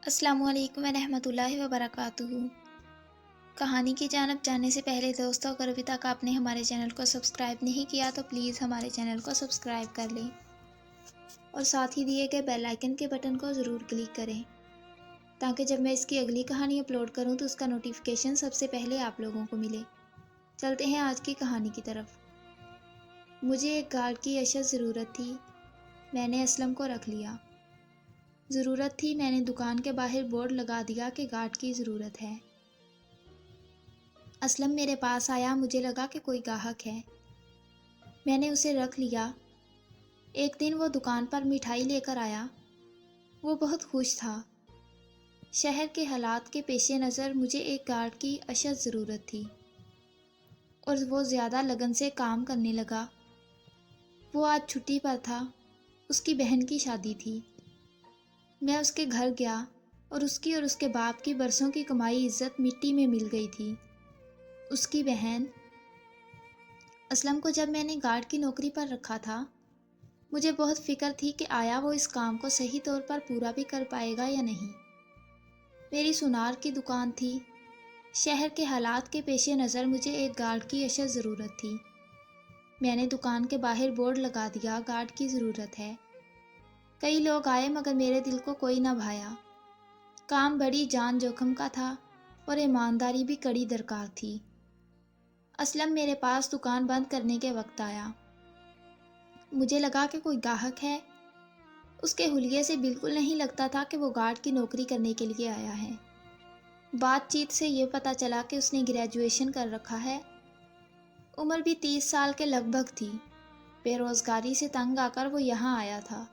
السلام علیکم ورحمۃ اللہ وبرکاتہ۔ کہانی کی جانب جانے سے پہلے دوستوں، اگر ابھی تک آپ نے ہمارے چینل کو سبسکرائب نہیں کیا تو پلیز ہمارے چینل کو سبسکرائب کر لیں اور ساتھ ہی دیے گئے بیل آئکن کے بٹن کو ضرور کلک کریں تاکہ جب میں اس کی اگلی کہانی اپلوڈ کروں تو اس کا نوٹیفیکیشن سب سے پہلے آپ لوگوں کو ملے۔ چلتے ہیں آج کی کہانی کی طرف۔ مجھے ایک گارڈ کی اشد ضرورت تھی۔ میں نے اسلم کو رکھ لیا۔ ضرورت تھی، میں نے دکان کے باہر بورڈ لگا دیا کہ گارڈ کی ضرورت ہے۔ اسلم میرے پاس آیا، مجھے لگا کہ کوئی گاہک ہے۔ میں نے اسے رکھ لیا۔ ایک دن وہ دکان پر مٹھائی لے کر آیا۔ وہ بہت خوش تھا۔ شہر کے حالات کے پیش نظر مجھے ایک گارڈ کی اشد ضرورت تھی اور وہ زیادہ لگن سے کام کرنے لگا۔ وہ آج چھٹی پر تھا، اس کی بہن کی شادی تھی۔ میں اس کے گھر گیا اور اس کے باپ کی برسوں کی کمائی عزت مٹی میں مل گئی تھی۔ اس کی بہن اسلم کو جب میں نے گارڈ کی نوکری پر رکھا تھا، مجھے بہت فکر تھی کہ آیا وہ اس کام کو صحیح طور پر پورا بھی کر پائے گا یا نہیں۔ میری سونار کی دکان تھی۔ شہر کے حالات کے پیش نظر مجھے ایک گارڈ کی اشد ضرورت تھی۔ میں نے دکان کے باہر بورڈ لگا دیا، گارڈ کی ضرورت ہے۔ کئی لوگ آئے مگر میرے دل کو کوئی نہ بھایا۔ کام بڑی جان جوخم کا تھا اور ایمانداری بھی کڑی درکار تھی۔ اسلم میرے پاس دکان بند کرنے کے وقت آیا۔ مجھے لگا کہ کوئی گاہک ہے۔ اس کے حلیے سے بالکل نہیں لگتا تھا کہ وہ گارڈ کی نوکری کرنے کے لیے آیا ہے۔ بات چیت سے یہ پتہ چلا کہ اس نے گریجویشن کر رکھا ہے۔ عمر بھی 30 سال کے لگ بھگ تھی۔ بے روزگاری سے تنگ آ کر وہ یہاں آیا تھا۔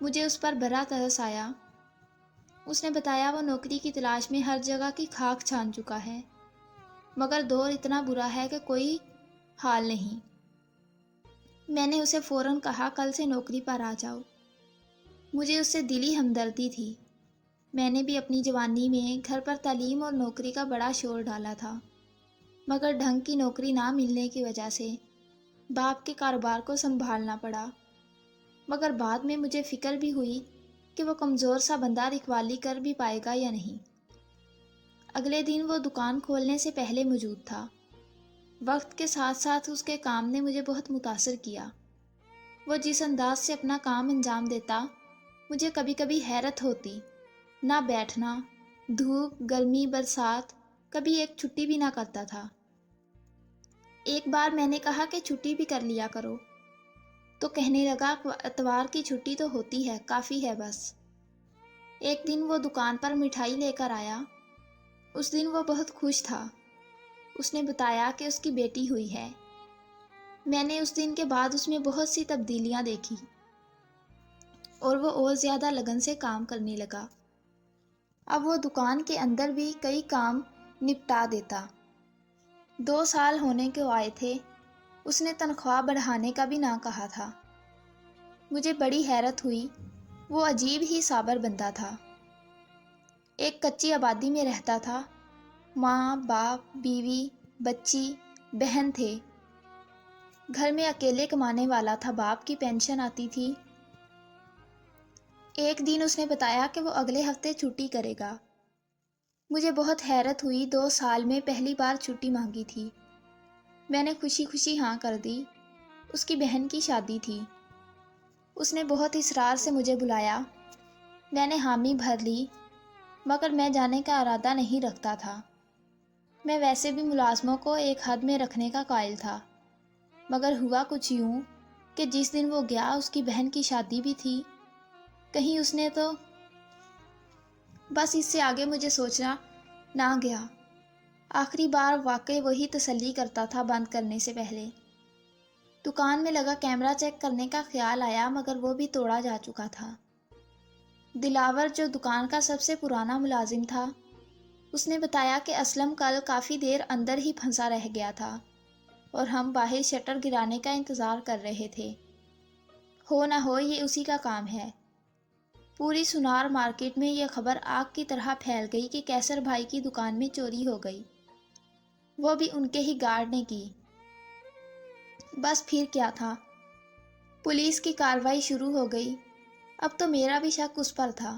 مجھے اس پر بڑا ترس آیا۔ اس نے بتایا وہ نوکری کی تلاش میں ہر جگہ کی خاک چھان چکا ہے، مگر دور اتنا برا ہے کہ کوئی حال نہیں۔ میں نے اسے فوراً کہا کل سے نوکری پر آ جاؤ۔ مجھے اس سے دلی ہمدردی تھی۔ میں نے بھی اپنی جوانی میں گھر پر تعلیم اور نوکری کا بڑا شور ڈالا تھا، مگر ڈھنگ کی نوکری نہ ملنے کی وجہ سے باپ کے کاروبار کو سنبھالنا پڑا۔ مگر بعد میں مجھے فکر بھی ہوئی کہ وہ کمزور سا بندہ رکھوالی کر بھی پائے گا یا نہیں۔ اگلے دن وہ دکان کھولنے سے پہلے موجود تھا۔ وقت کے ساتھ ساتھ اس کے کام نے مجھے بہت متاثر کیا۔ وہ جس انداز سے اپنا کام انجام دیتا، مجھے کبھی کبھی حیرت ہوتی۔ نہ بیٹھنا، دھوپ، گرمی، برسات، کبھی ایک چھٹی بھی نہ کرتا تھا۔ ایک بار میں نے کہا کہ چھٹی بھی کر لیا کرو، تو کہنے لگا اتوار کی چھٹی تو ہوتی ہے، کافی ہے بس۔ ایک دن وہ دکان پر مٹھائی لے کر آیا۔ اس دن وہ بہت خوش تھا۔ اس نے بتایا کہ اس کی بیٹی ہوئی ہے۔ میں نے اس دن کے بعد اس میں بہت سی تبدیلیاں دیکھی اور وہ اور زیادہ لگن سے کام کرنے لگا۔ اب وہ دکان کے اندر بھی کئی کام نپٹا دیتا۔ 2 سال ہونے کو آئے تھے، اس نے تنخواہ بڑھانے کا بھی نہ کہا تھا۔ مجھے بڑی حیرت ہوئی۔ وہ عجیب ہی صابر بندہ تھا۔ ایک کچی آبادی میں رہتا تھا۔ ماں، باپ، بیوی، بچی، بہن تھے۔ گھر میں اکیلے کمانے والا تھا، باپ کی پینشن آتی تھی۔ ایک دن اس نے بتایا کہ وہ اگلے ہفتے چھٹی کرے گا۔ مجھے بہت حیرت ہوئی، 2 سال میں پہلی بار چھٹی مانگی تھی۔ میں نے خوشی خوشی ہاں کر دی۔ اس کی بہن کی شادی تھی۔ اس نے بہت اصرار سے مجھے بلایا۔ میں نے حامی بھر لی، مگر میں جانے کا ارادہ نہیں رکھتا تھا۔ میں ویسے بھی ملازموں کو ایک حد میں رکھنے کا قائل تھا، مگر ہوا کچھ یوں کہ جس دن وہ گیا اس کی بہن کی شادی بھی تھی۔ کہیں اس نے تو بس اس سے آگے مجھے سوچنا نہ گیا۔ آخری بار واقعی وہی تسلی کرتا تھا بند کرنے سے پہلے۔ دکان میں لگا کیمرہ چیک کرنے کا خیال آیا، مگر وہ بھی توڑا جا چکا تھا۔ دلاور جو دکان کا سب سے پرانا ملازم تھا، اس نے بتایا کہ اسلم کل کافی دیر اندر ہی پھنسا رہ گیا تھا اور ہم باہر شٹر گرانے کا انتظار کر رہے تھے۔ ہو نہ ہو یہ اسی کا کام ہے۔ پوری سونار مارکیٹ میں یہ خبر آگ کی طرح پھیل گئی کہ کیسر بھائی کی دکان میں چوری ہو گئی، وہ بھی ان کے ہی گارڈ نے کی۔ بس پھر کیا تھا، پولیس کی کارروائی شروع ہو گئی۔ اب تو میرا بھی شک اس پر تھا۔